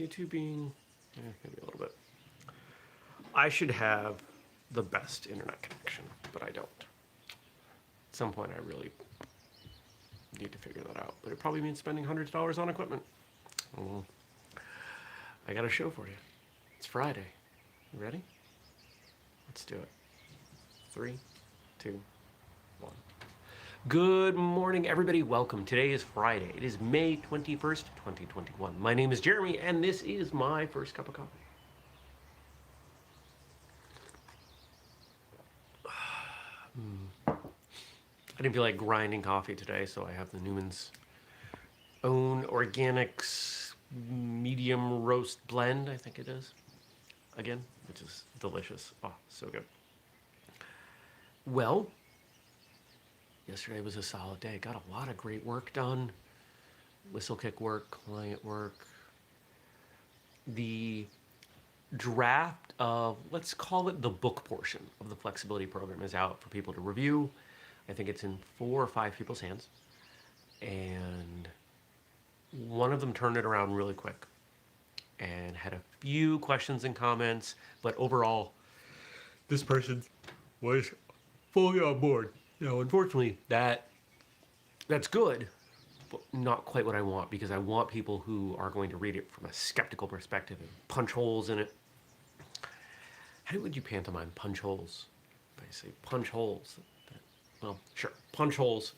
C2 being maybe a little bit. I should have the best internet connection, but I don't. At some point, I really need to figure that out. But it probably means spending hundreds of dollars on equipment. Well, I got a show for you. It's Friday. You ready? Let's do it. 3, 2, 1. Good morning, everybody. Welcome. Today is Friday. It is May 21st, 2021. My name is Jeremy, and this is my first cup of coffee. I didn't feel like grinding coffee today, so I have the Newman's own organics medium roast blend, I think it is. Again, which is delicious. Oh, so good. Well, yesterday was a solid day. Got a lot of great work done. Whistlekick work, client work. The draft of, let's call it the book portion of the flexibility program, is out for people to review. I think it's in 4 or 5 people's hands. And one of them turned it around really quick and had a few questions and comments, but overall, this person was fully on board. Now, unfortunately, that's good, but not quite what I want, because I want people who are going to read it from a skeptical perspective and punch holes in it. How would you pantomime punch holes? If I say punch holes, well, sure, punch holes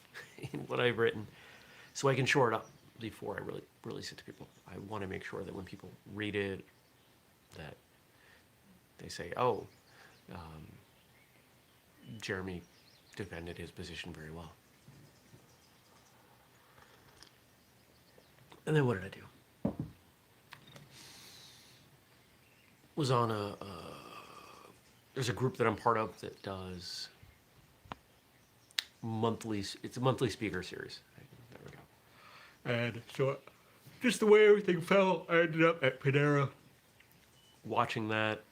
in what I've written, so I can shore it up before I really release it to people. I want to make sure that when people read it, that they say, oh, Jeremy defended his position very well. And then what did I do? Was on there's a group that I'm part of that does it's a monthly speaker series. There we go. And so, just the way everything fell, I ended up at Panera, watching that,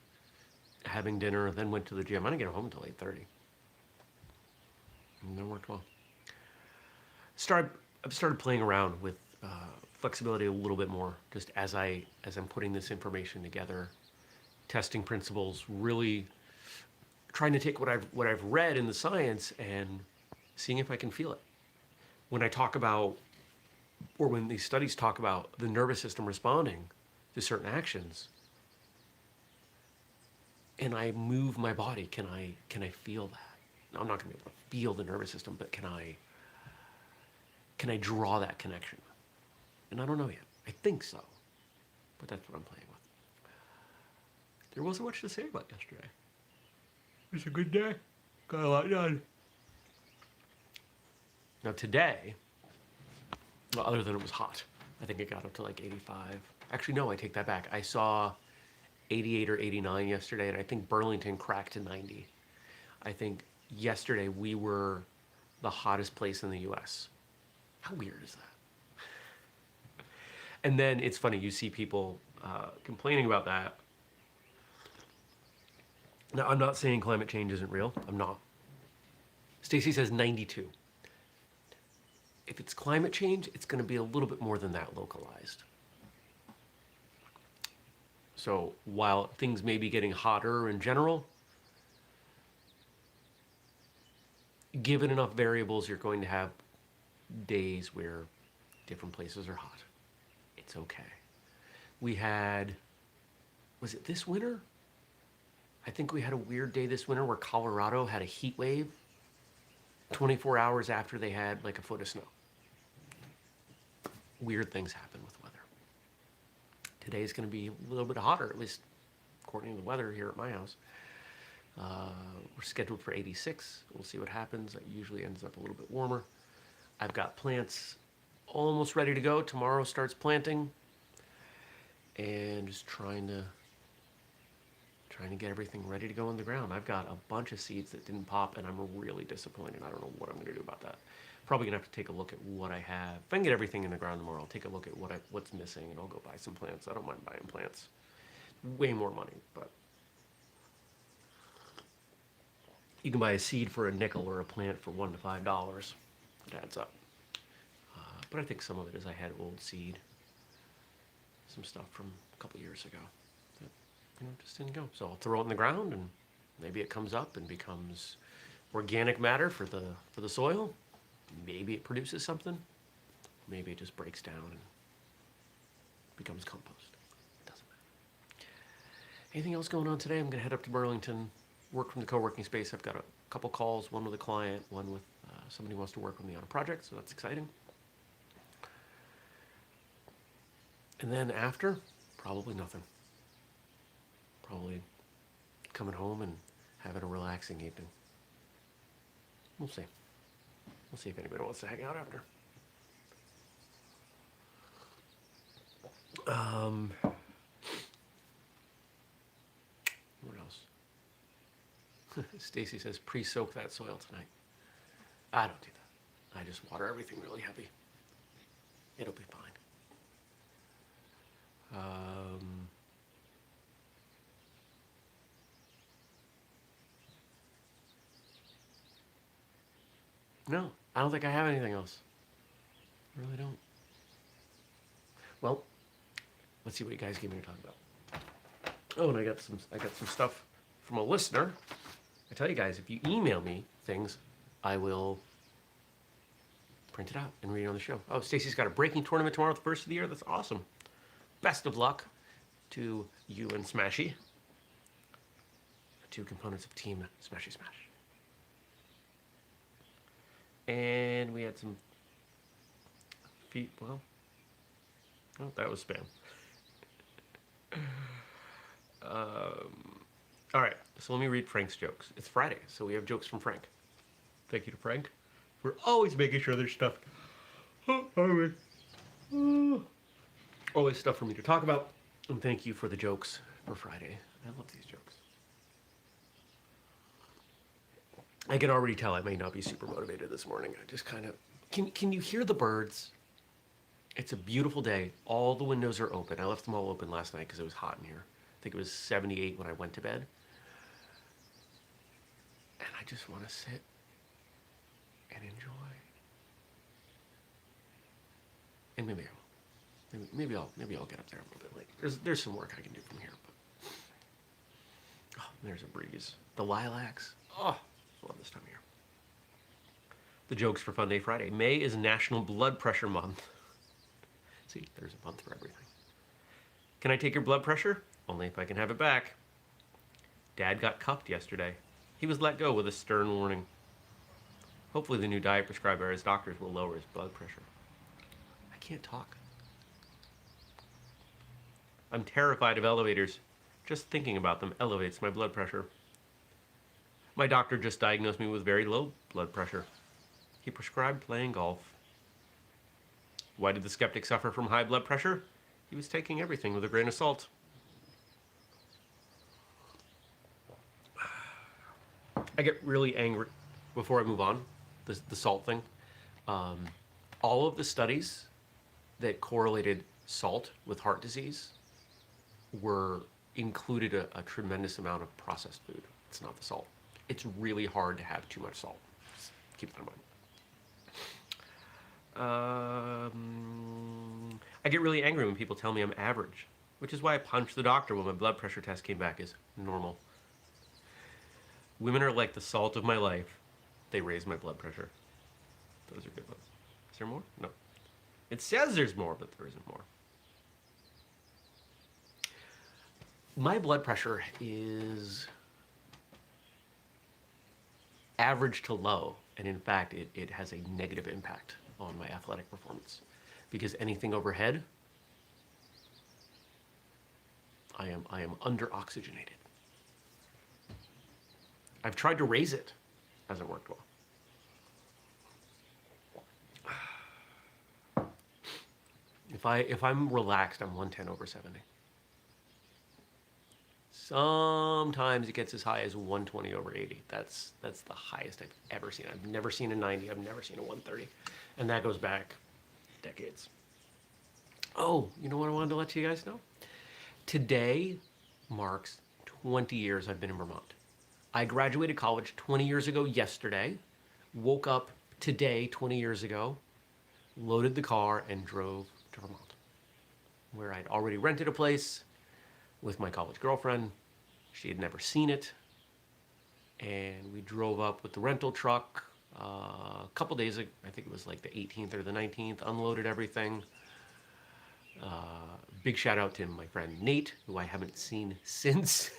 having dinner, then went to the gym. I didn't get home until 8:30. And that worked well. I've started playing around with flexibility a little bit more, just as I'm putting this information together, testing principles, really trying to take what I've read in the science and seeing if I can feel it. When I talk about, or when these studies talk about the nervous system responding to certain actions, and I move my body, can I feel that? Now, I'm not going to be able to feel the nervous system, but can I draw that connection? And I don't know yet. I think so, but that's what I'm playing with. There wasn't much to say about yesterday. It was a good day. Got a lot done. Now today, well, other than it was hot, I think it got up to like 85. Actually, no, I take that back. I saw 88 or 89 yesterday, and I think Burlington cracked to 90. I think yesterday we were the hottest place in the US. How weird is that? And then it's funny, you see people complaining about that. Now, I'm not saying climate change isn't real. I'm not. Stacy says 92. If it's climate change, it's going to be a little bit more than that localized. So while things may be getting hotter in general, given enough variables, you're going to have days where different places are hot. It's okay. We had, was it this winter? I think we had a weird day this winter where Colorado had a heat wave 24 hours after they had like a foot of snow. Weird things happen with weather. Today is going to be a little bit hotter, at least according to the weather here at my house. We're scheduled for 86. We'll see what happens. It usually ends up a little bit warmer. I've got plants almost ready to go. Tomorrow starts planting. And just trying to get everything ready to go in the ground. I've got a bunch of seeds that didn't pop, and I'm really disappointed. I don't know what I'm going to do about that. Probably going to have to take a look at what I have. If I can get everything in the ground tomorrow, I'll take a look at what's missing, and I'll go buy some plants. I don't mind buying plants. Way more money, but you can buy a seed for a nickel or a plant for $1 to $5. It adds up. But I think some of it is I had old seed. some stuff from a couple years ago that, just didn't go. So I'll throw it in the ground, and maybe it comes up and becomes organic matter for the soil. Maybe it produces something. Maybe it just breaks down and becomes compost. It doesn't matter. Anything else going on today? I'm going to head up to Burlington, work from the co-working space. I've got a couple calls, one with a client, one with somebody who wants to work with me on a project, so that's exciting. And then after, probably nothing. Probably coming home and having a relaxing evening. We'll see. We'll see if anybody wants to hang out after. What else? Stacy says pre-soak that soil tonight. I don't do that. I just water everything really heavy. It'll be fine. No, I don't think I have anything else. I really don't. Well, let's see what you guys gave me to talk about. Oh, and I got some stuff from a listener. I tell you guys, if you email me things, I will print it out and read it on the show. Oh, Stacy's got a breaking tournament tomorrow, the first of the year. That's awesome. Best of luck to you and Smashy. Two components of Team Smashy Smash. And we had some feet. Well, oh, that was spam. All right, so let me read Frank's jokes. It's Friday, so we have jokes from Frank. Thank you to Frank for always making sure there's stuff. Always stuff for me to talk about. And thank you for the jokes for Friday. I love these jokes. I can already tell I may not be super motivated this morning. I just kind of... Can you hear the birds? It's a beautiful day. All the windows are open. I left them all open last night because it was hot in here. I think it was 78 when I went to bed. And I just want to sit and enjoy. And maybe I will. Maybe I'll get up there a little bit late. There's some work I can do from here. But oh, there's a breeze. The lilacs. Oh, I love this time of year. The jokes for Funday Friday. May is National Blood Pressure Month. See, there's a month for everything. Can I take your blood pressure? Only if I can have it back. Dad got cuffed yesterday. He was let go with a stern warning. Hopefully the new diet prescribed by his doctors will lower his blood pressure. I can't talk. I'm terrified of elevators. Just thinking about them elevates my blood pressure. My doctor just diagnosed me with very low blood pressure. He prescribed playing golf. Why did the skeptic suffer from high blood pressure? He was taking everything with a grain of salt. I get really angry before I move on, the salt thing. All of the studies that correlated salt with heart disease were included a tremendous amount of processed food. It's not the salt. It's really hard to have too much salt. Just keep that in mind. I get really angry when people tell me I'm average, which is why I punched the doctor when my blood pressure test came back as normal. Women are like the salt of my life. They raise my blood pressure. Those are good ones. Is there more? No. It says there's more, but there isn't more. My blood pressure is average to low, and in fact, it has a negative impact on my athletic performance, because anything overhead, I am under oxygenated. I've tried to raise it, hasn't worked well. If I'm relaxed, I'm 110/70. Sometimes it gets as high as 120/80. That's the highest I've ever seen. I've never seen a 90. I've never seen a 130. And that goes back decades. Oh, you know what I wanted to let you guys know? Today marks 20 years I've been in Vermont. I graduated college 20 years ago yesterday, woke up today 20 years ago, loaded the car, and drove to Vermont. where I'd already rented a place with my college girlfriend. She had never seen it. And we drove up with the rental truck a couple days ago. I think it was like the 18th or the 19th, unloaded everything. Big shout out to my friend Nate, who I haven't seen since.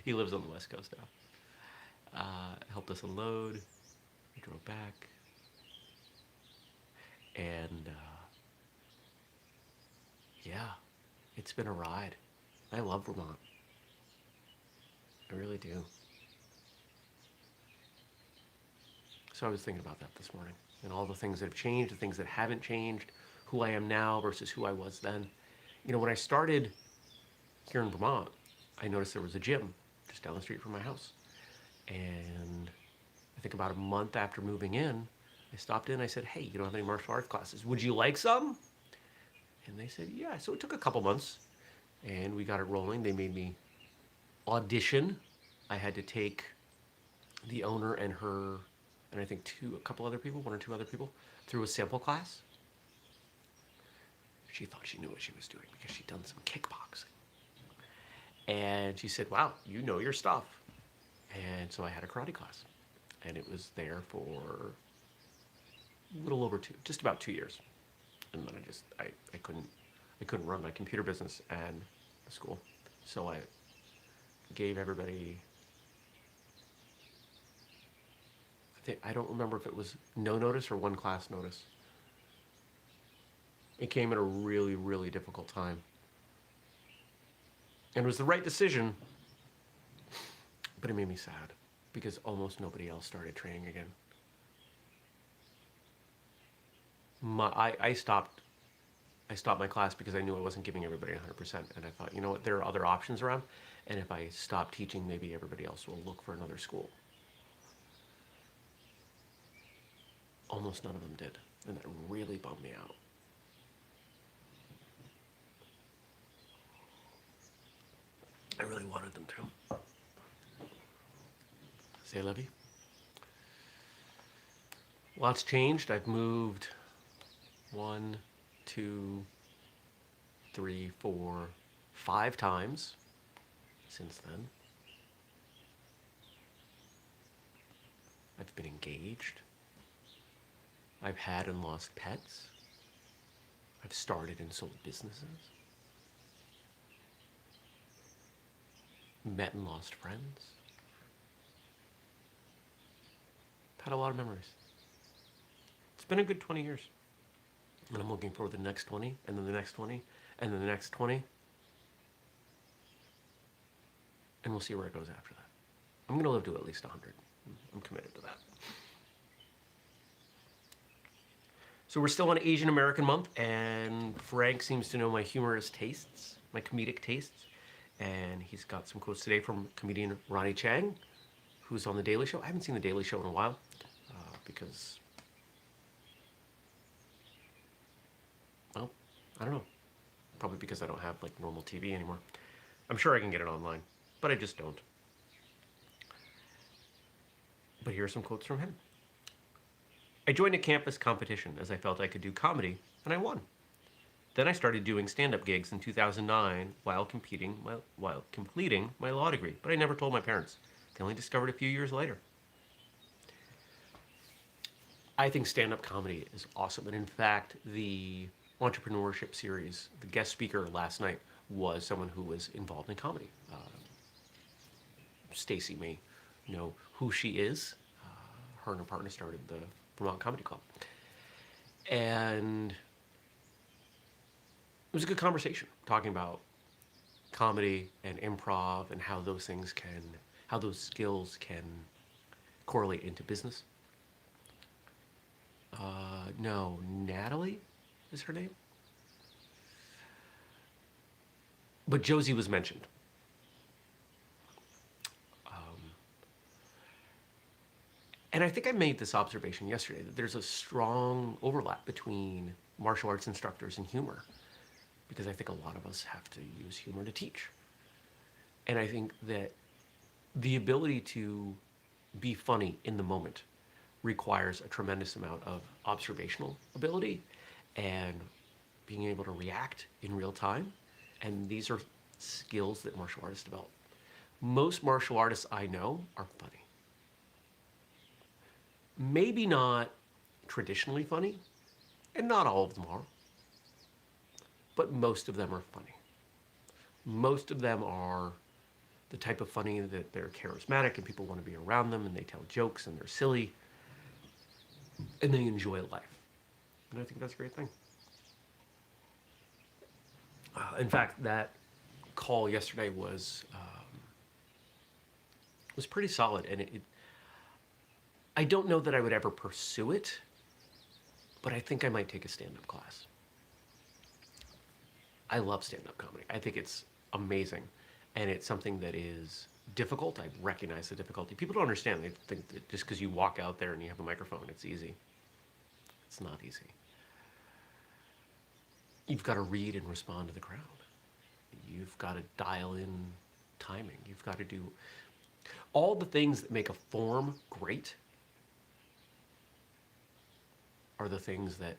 He lives on the West Coast now. Helped us unload. We drove back. And yeah, it's been a ride. I love Vermont. I really do. So I was thinking about that this morning and all the things that have changed, the things that haven't changed, who I am now versus who I was then. You know, when I started here in Vermont, I noticed there was a gym just down the street from my house. And I think about a month after moving in, I stopped in. I said, hey, you don't have any martial arts classes. Would you like some? And they said, yeah. So it took a couple months and we got it rolling. They made me audition. I had to take the owner and her, and I think a couple other people, one or two other people, through a sample class. She thought she knew what she was doing because she'd done some kickboxing. And she said, wow, you know your stuff. And so I had a karate class. And it was there for a little over just about 2 years. And then I couldn't run my computer business and the school. So I gave everybody, I don't remember if it was no notice or one class notice. It came at a really, really difficult time. And it was the right decision, but it made me sad because almost nobody else started training again. I stopped my class because I knew I wasn't giving everybody 100%. And I thought, you know what, there are other options around. And if I stop teaching, maybe everybody else will look for another school. Almost none of them did. And that really bummed me out. I really wanted them to. Say, Levy? Lots changed. I've moved 1, 2, 3, 4, 5 times since then. I've been engaged. I've had and lost pets. I've started and sold businesses. Met and lost friends. Had a lot of memories. It's been a good 20 years. And I'm looking forward to the next 20, and then the next 20, and then the next 20. And we'll see where it goes after that. I'm going to live to at least 100. I'm committed to that. So we're still on Asian American Month, and Frank seems to know my humorous tastes, my comedic tastes. And he's got some quotes today from comedian Ronny Chieng, who's on The Daily Show. I haven't seen The Daily Show in a while because, well, I don't know. Probably because I don't have like normal TV anymore. I'm sure I can get it online, but I just don't. But here are some quotes from him. I joined a campus competition as I felt I could do comedy, and I won. Then I started doing stand-up gigs in 2009 while completing my law degree, but I never told my parents. They only discovered a few years later. I think stand-up comedy is awesome, and in fact, the entrepreneurship series, the guest speaker last night was someone who was involved in comedy. Stacy may know who she is. Her and her partner started the Vermont Comedy Club. And it was a good conversation talking about comedy and improv and how those skills can correlate into business. No, Natalie is her name. But Josie was mentioned. And I think I made this observation yesterday that there's a strong overlap between martial arts instructors and humor, because I think a lot of us have to use humor to teach. And I think that the ability to be funny in the moment requires a tremendous amount of observational ability and being able to react in real time. And these are skills that martial artists develop. Most martial artists I know are funny. Maybe not traditionally funny, and not all of them are, but most of them are funny. Most of them are the type of funny that they're charismatic and people want to be around them and they tell jokes and they're silly and they enjoy life. And I think that's a great thing. In fact, that call yesterday was pretty solid, and I don't know that I would ever pursue it, but I think I might take a stand-up class. I love stand-up comedy. I think it's amazing, and it's something that is difficult. I recognize the difficulty. People don't understand. They think that just because you walk out there and you have a microphone, it's easy. It's not easy. You've got to read and respond to the crowd. You've got to dial in timing. You've got to do all the things that make a form great are the things that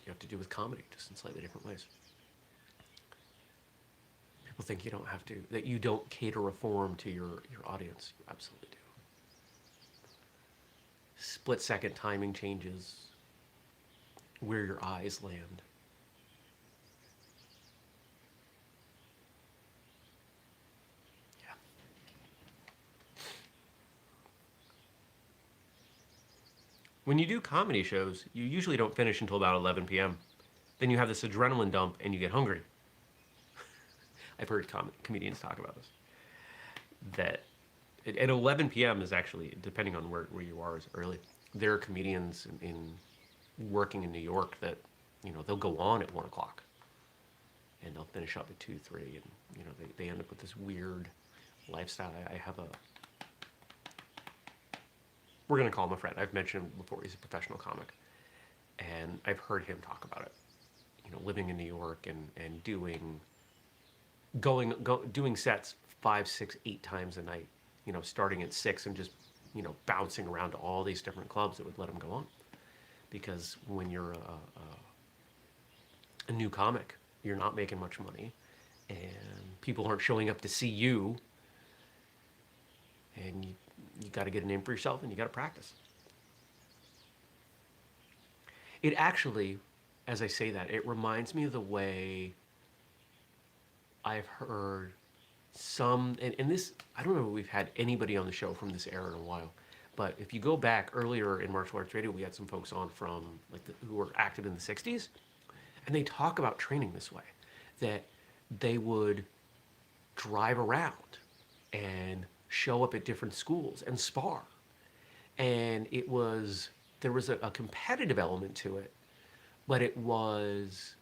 you have to do with comedy, just in slightly different ways. People think you don't have to, that you don't cater a form to your audience. You absolutely do. Split-second timing changes, where your eyes land. When you do comedy shows, you usually don't finish until about 11 p.m. Then you have this adrenaline dump and you get hungry. I've heard comedians talk about this. That at 11 p.m. is actually, depending on where you are, is early. There are comedians in working in New York that, they'll go on at 1 o'clock. And they'll finish up at 2, 3. And, they end up with this weird lifestyle. I have we're going to call him a friend. I've mentioned him before. He's a professional comic. And I've heard him talk about it. Living in New York and doing sets 5, 6, 8 times a night. Starting at 6 and just, bouncing around to all these different clubs that would let him go on. Because when you're a new comic, you're not making much money. And people aren't showing up to see you. And you got to get a name for yourself, and you got to practice. It actually, as I say that, it reminds me of the way I've heard some, and this, I don't know if we've had anybody on the show from this era in a while, but if you go back earlier in martial arts radio, we had some folks on from, who were active in the 60s, and they talk about training this way, that they would drive around and show up at different schools and spar. And there was a competitive element to it, but it was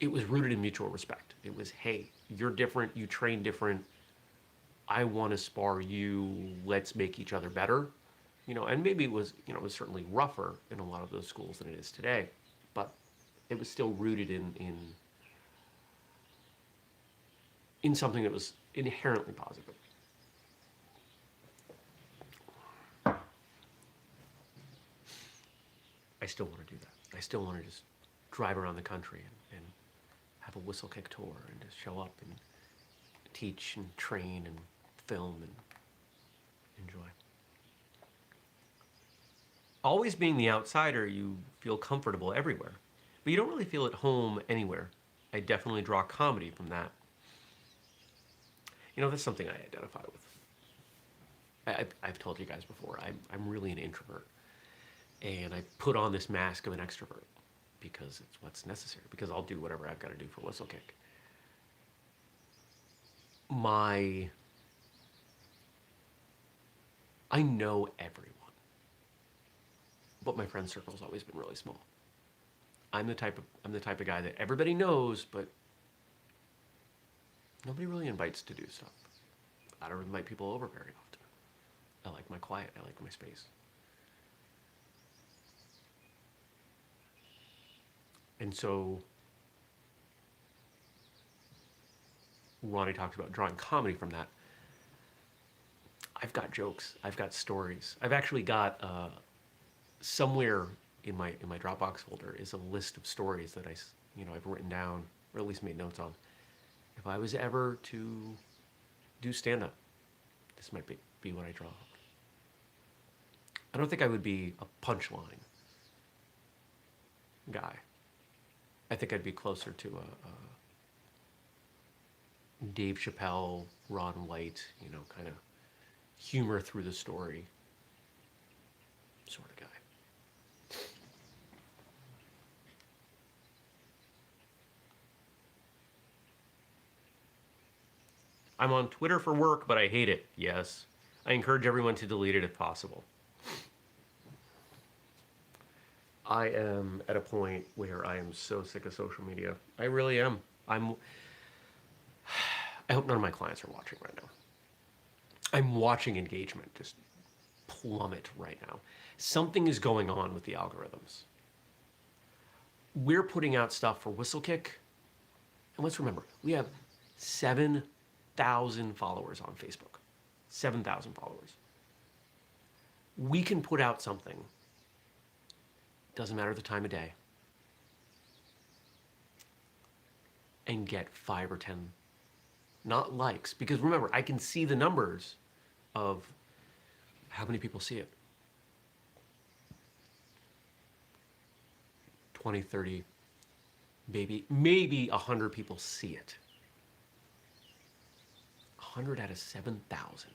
rooted in mutual respect. It was, hey, you're different, you train different, I want to spar you, let's make each other better. And maybe it was certainly rougher in a lot of those schools than it is today, but it was still rooted in something that was inherently positive. I still want to do that. I still want to just drive around the country and have a whistlekick tour and just show up and teach and train and film and enjoy. Always being the outsider, you feel comfortable everywhere, but you don't really feel at home anywhere. I definitely draw comedy from that. That's something I identify with. I've told you guys before, I'm really an introvert. And I put on this mask of an extrovert because it's what's necessary, because I'll do whatever I've got to do for whistlekick. I know everyone, but my friend circle's always been really small. I'm the type of guy that everybody knows, but nobody really invites to do stuff. I don't invite people over very often. I like my quiet. I like my space. And so Ronnie talks about drawing comedy from that. I've got jokes. I've got stories. I've actually got somewhere in my Dropbox folder is a list of stories that I've written down, or at least made notes on. If I was ever to do stand up, this might be what I draw. I don't think I would be a punchline guy. I think I'd be closer to a Dave Chappelle, Ron White, kind of humor through the story sort of guy. I'm on Twitter for work, but I hate it. Yes. I encourage everyone to delete it if possible. I am at a point where I am so sick of social media. I really am. I hope none of my clients are watching right now. I'm watching engagement just plummet right now. Something is going on with the algorithms. We're putting out stuff for whistlekick, and let's remember, we have 7,000 followers on Facebook. 7,000 followers. We can put out something, doesn't matter the time of day, and get 5 or 10, not likes, because remember, I can see the numbers of how many people see it. 20, 30, maybe 100 people see it. 100 out of 7,000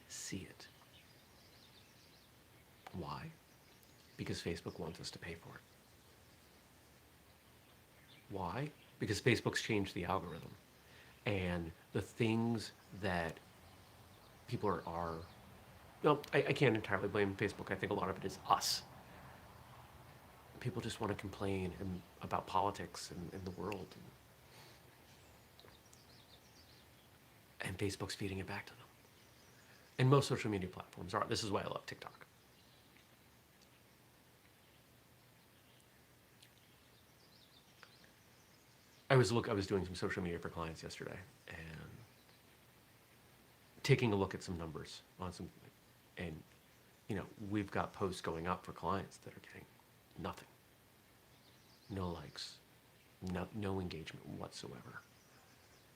see it. Why? Because Facebook wants us to pay for it. Why? Because Facebook's changed the algorithm. And the things that people are no, I can't entirely blame Facebook. I think a lot of it is us. People just want to complain about politics and the world. And Facebook's feeding it back to them. And most social media platforms are. This is why I love TikTok. I was doing some social media for clients yesterday and taking a look at some numbers on some, and we've got posts going up for clients that are getting nothing, no likes, no engagement whatsoever.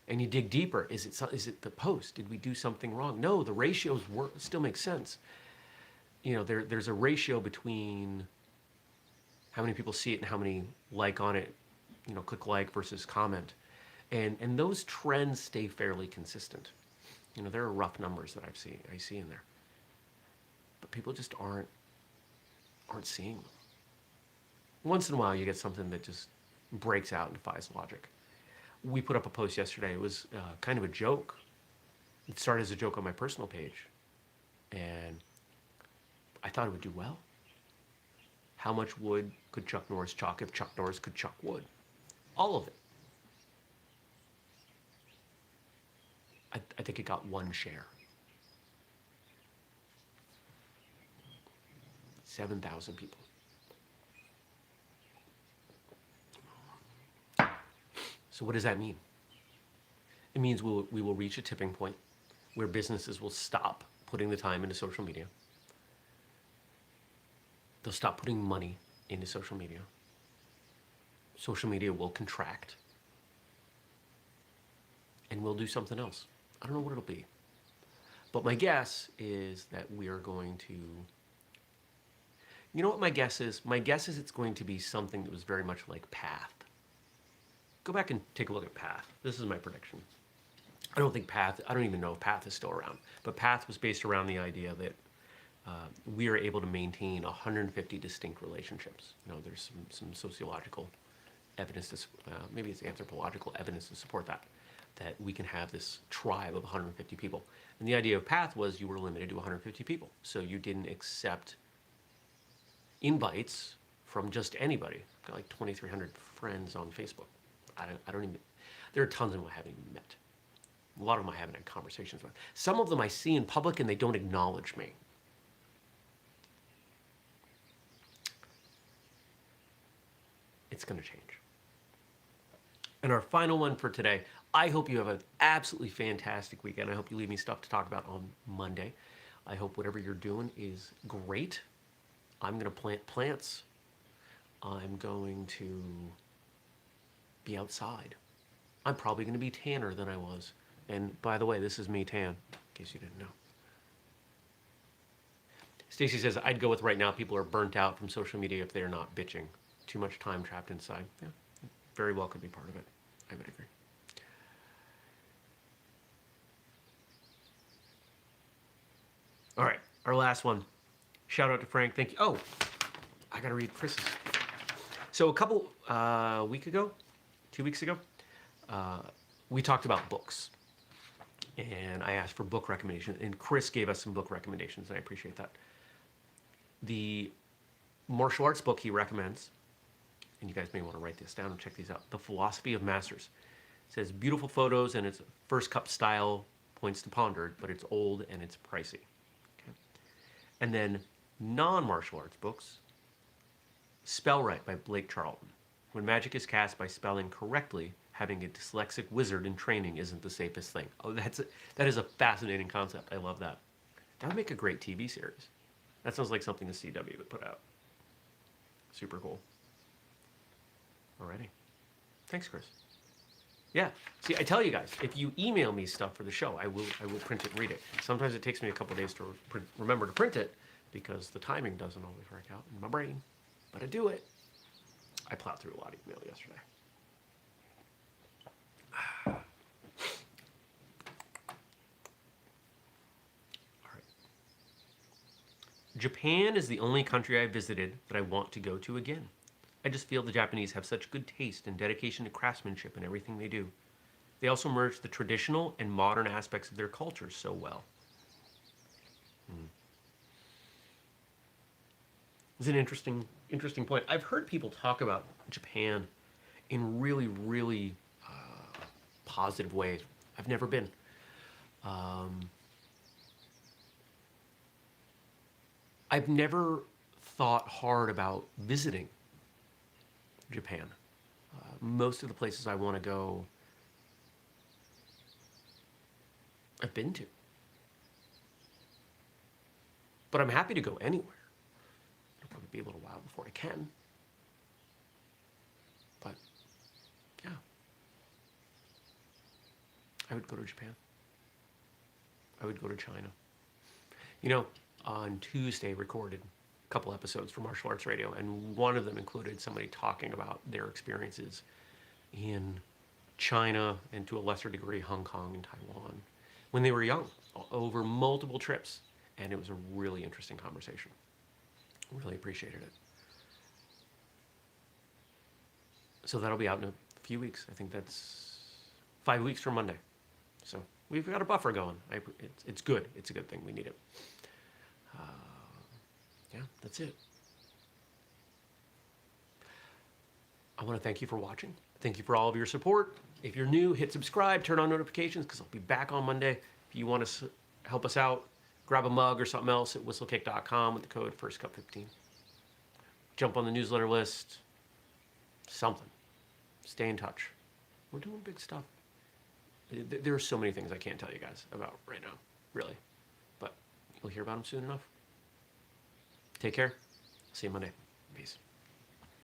And you dig deeper. Is it the post? Did we do something wrong? No, the ratios still make sense. There's a ratio between how many people see it and how many like on it, click like versus comment. And those trends stay fairly consistent. There are rough numbers that I see in there. But people just aren't seeing them. Once in a while you get something that just breaks out and defies logic. We put up a post yesterday. It was kind of a joke. It started as a joke on my personal page. And I thought it would do well. How much wood could Chuck Norris chuck if Chuck Norris could chuck wood? All of it. I think it got 1 share. 7,000 people. So what does that mean? It means we will reach a tipping point where businesses will stop putting the time into social media. They'll stop putting money into social media. Social media will contract. And we'll do something else. I don't know what it'll be. But my guess is that we are going to... You know what my guess is? My guess is it's going to be something that was very much like Path. Go back and take a look at Path. This is my prediction. I don't even know if Path is still around. But Path was based around the idea that we are able to maintain 150 distinct relationships. There's some sociological evidence, maybe it's anthropological evidence to support that we can have this tribe of 150 people. And the idea of Path was you were limited to 150 people. So you didn't accept invites from just anybody. I've got like 2,300 friends on Facebook. I don't even, there are tons of them I haven't even met. A lot of them I haven't had conversations with. Some of them I see in public and they don't acknowledge me. It's going to change. And our final one for today, I hope you have an absolutely fantastic weekend. I hope you leave me stuff to talk about on Monday. I hope whatever you're doing is great. I'm going to plant plants. I'm going to be outside. I'm probably going to be tanner than I was. And by the way, this is me tan, in case you didn't know. Stacy says, I'd go with right now, people are burnt out from social media if they're not bitching. Too much time trapped inside. Yeah, very well could be part of it. I would agree. All right, our last one. Shout out to Frank. Thank you. Oh, I got to read Chris's. So a couple week ago, 2 weeks ago, we talked about books. And I asked for book recommendations. And Chris gave us some book recommendations, and I appreciate that. The martial arts book he recommends, and you guys may want to write this down and check these out. The Philosophy of Masters. It says beautiful photos and it's first cup style, points to ponder, but it's old and it's pricey. Okay. And then non-martial arts books. Spell Right by Blake Charlton. When magic is cast by spelling correctly, having a dyslexic wizard in training isn't the safest thing. Oh, that is a fascinating concept. I love that. That would make a great TV series. That sounds like something the CW would put out. Super cool. Alrighty. Thanks, Chris. Yeah. See, I tell you guys, if you email me stuff for the show, I will print it and read it. Sometimes it takes me a couple days to remember to print it because the timing doesn't always work out in my brain. But I do it. I plowed through a lot of email yesterday. Japan is the only country I visited that I want to go to again. I just feel the Japanese have such good taste and dedication to craftsmanship in everything they do. They also merge the traditional and modern aspects of their culture so well. It's an interesting point. I've heard people talk about Japan in really, really positive ways. I've never been. I've never thought hard about visiting Japan. Most of the places I want to go, I've been to. But I'm happy to go anywhere. It'll probably be a little while before I can. But, yeah. I would go to Japan. I would go to China. You know, on Tuesday recorded a couple episodes for Martial Arts Radio, and one of them included somebody talking about their experiences in China and to a lesser degree Hong Kong and Taiwan when they were young, over multiple trips, and it was a really interesting conversation. Really appreciated it. So that'll be out in a few weeks. I think that's 5 weeks from Monday. So we've got a buffer going. It's good. It's a good thing. We need it. Yeah, that's it. I want to thank you for watching. Thank you for all of your support. If you're new, hit subscribe, turn on notifications, because I'll be back on Monday. If you want to help us out, grab a mug or something else at whistlekick.com with the code FIRSTCUP15. Jump on the newsletter list. Something. Stay in touch. We're doing big stuff. There are so many things I can't tell you guys about right now, really. But you'll hear about them soon enough. Take care. See you Monday. Peace.